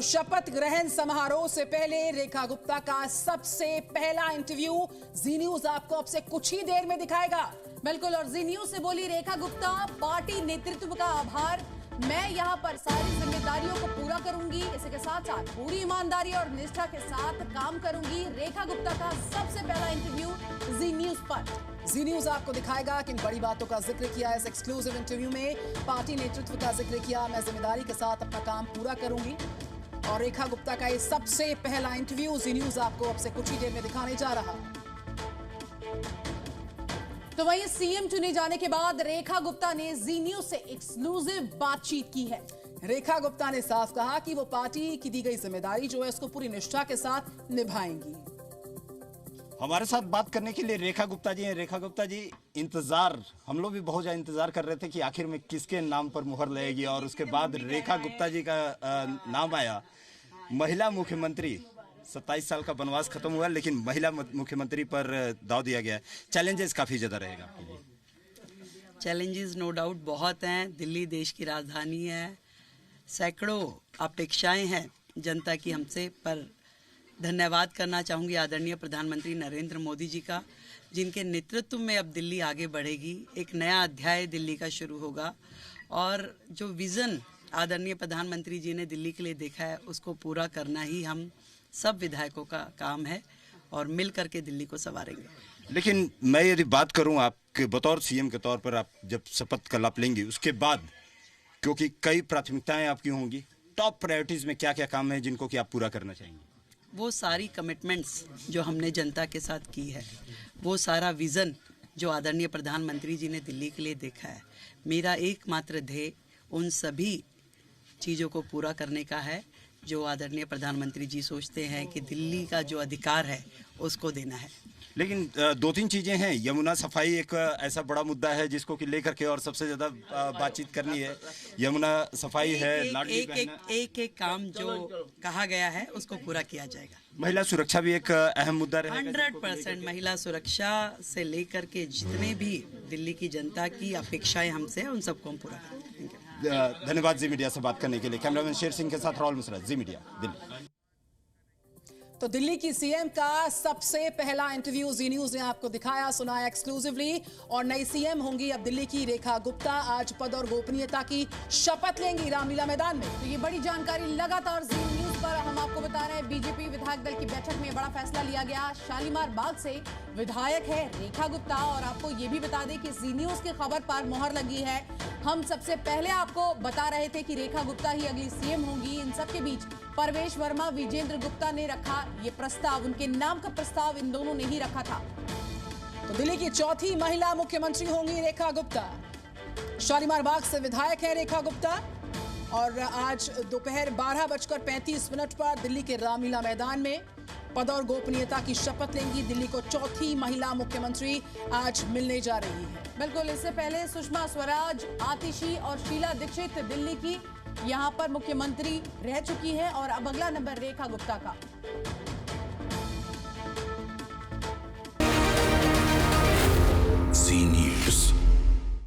शपथ ग्रहण समारोह से पहले रेखा गुप्ता का सबसे पहला इंटरव्यू जी न्यूज आपको अब से कुछ ही देर में दिखाएगा। बिल्कुल, और जी न्यूज से बोली रेखा गुप्ता, पार्टी नेतृत्व का आभार, मैं यहां पर सारी जिम्मेदारियों को पूरा करूंगी, इसी के साथ साथ पूरी ईमानदारी और निष्ठा के साथ काम करूंगी। रेखा गुप्ता का सबसे पहला इंटरव्यू जी न्यूज पर। जी न्यूज आपको दिखाएगा किन बड़ी बातों का जिक्र किया इस एक्सक्लूसिव इंटरव्यू में। पार्टी नेतृत्व का जिक्र किया, मैं जिम्मेदारी के साथ अपना काम पूरा करूंगी। और रेखा गुप्ता का ये सबसे पहला इंटरव्यू जी न्यूज आपको अब से कुछ ही देर में दिखाने जा रहा। तो वहीं सीएम चुने जाने के बाद रेखा गुप्ता ने जी न्यूज से एक्सक्लूसिव बातचीत की है। रेखा गुप्ता ने साफ कहा कि वो पार्टी की दी गई जिम्मेदारी जो है उसको पूरी निष्ठा के साथ निभाएंगी। हमारे साथ बात करने के लिए रेखा गुप्ता जी हैं। रेखा गुप्ता जी, इंतजार, हम लोग भी बहुत ज्यादा इंतजार कर रहे थे कि आखिर में किसके नाम पर मुहर लगेगी, और उसके बाद रेखा गुप्ता जी का नाम आया। महिला मुख्यमंत्री, 27 साल का वनवास खत्म हुआ, लेकिन महिला मुख्यमंत्री पर दाव दिया गया है। चैलेंजेस काफी ज्यादा रहेगा आपके लिए? चैलेंजेस नो डाउट बहुत हैं। दिल्ली देश की राजधानी है, सैकड़ों अपेक्षाएं हैं जनता की हमसे, पर धन्यवाद करना चाहूँगी आदरणीय प्रधानमंत्री नरेंद्र मोदी जी का, जिनके नेतृत्व में अब दिल्ली आगे बढ़ेगी। एक नया अध्याय दिल्ली का शुरू होगा, और जो विज़न आदरणीय प्रधानमंत्री जी ने दिल्ली के लिए देखा है उसको पूरा करना ही हम सब विधायकों का काम है, और मिल करके दिल्ली को संवारेंगे। लेकिन मैं यदि बात करूं आपके बतौर सीएम के तौर पर, आप जब शपथ का लाभ लेंगे उसके बाद, क्योंकि कई प्राथमिकताएं आपकी होंगी, टॉप प्रायोरिटीज में क्या क्या काम है जिनको कि आप पूरा करना चाहेंगे? वो सारी कमिटमेंट्स जो हमने जनता के साथ की है, वो सारा विज़न जो आदरणीय प्रधानमंत्री जी ने दिल्ली के लिए देखा है, मेरा एकमात्र ध्येय उन सभी चीज़ों को पूरा करने का है जो आदरणीय प्रधानमंत्री जी सोचते हैं कि दिल्ली का जो अधिकार है उसको देना है। लेकिन दो तीन चीजें हैं। यमुना सफाई एक ऐसा बड़ा मुद्दा है जिसको कि लेकर के और सबसे ज्यादा बातचीत करनी है। यमुना सफाई है, एक काम जो कहा गया है उसको पूरा किया जाएगा। महिला सुरक्षा भी एक अहम मुद्दा रहेगा। 100% महिला सुरक्षा से लेकर के जितने भी दिल्ली की जनता की अपेक्षाएं हमसे हैं उन सबको हम पूरा करेंगे। धन्यवाद जी मीडिया से बात करने के लिए। कैमरामैन शेर सिंह के साथ राहुल मिश्रा, जी मीडिया, दिल्ली। तो दिल्ली की सीएम का सबसे पहला इंटरव्यू जी न्यूज ने आपको दिखाया, सुनाया एक्सक्लूसिवली। और नई सीएम होंगी अब दिल्ली की रेखा गुप्ता। आज पद और गोपनीयता की शपथ लेंगी रामलीला मैदान में। तो ये बड़ी जानकारी लगातार जी न्यूज पर हम आपको बता रहे हैं। बीजेपी विधायक दल की बैठक में बड़ा फैसला लिया गया। शालीमार बाग से विधायक है रेखा गुप्ता, और आपको ये भी बता दें कि जी न्यूज की खबर पर मुहर लगी है। हम सबसे पहले आपको बता रहे थे कि रेखा गुप्ता ही अगली सीएम होंगी। इन सबके बीच परवेश वर्मा, विजेंद्र गुप्ता ने रखा ये प्रस्ताव, उनके नाम का प्रस्ताव इन दोनों ने ही रखा था। तो दिल्ली की चौथी महिला मुख्यमंत्री होंगी रेखा गुप्ता। शालीमार बाग से विधायक है रेखा गुप्ता, और आज दोपहर 12:35 पर दिल्ली के रामलीला मैदान में पद और गोपनीयता की शपथ लेंगी। दिल्ली को चौथी महिला मुख्यमंत्री आज मिलने जा रही है। बिल्कुल, इससे पहले सुषमा स्वराज, आतिशी और शीला दीक्षित दिल्ली की यहां पर मुख्यमंत्री रह चुकी हैं, और अब अगला नंबर रेखा गुप्ता का।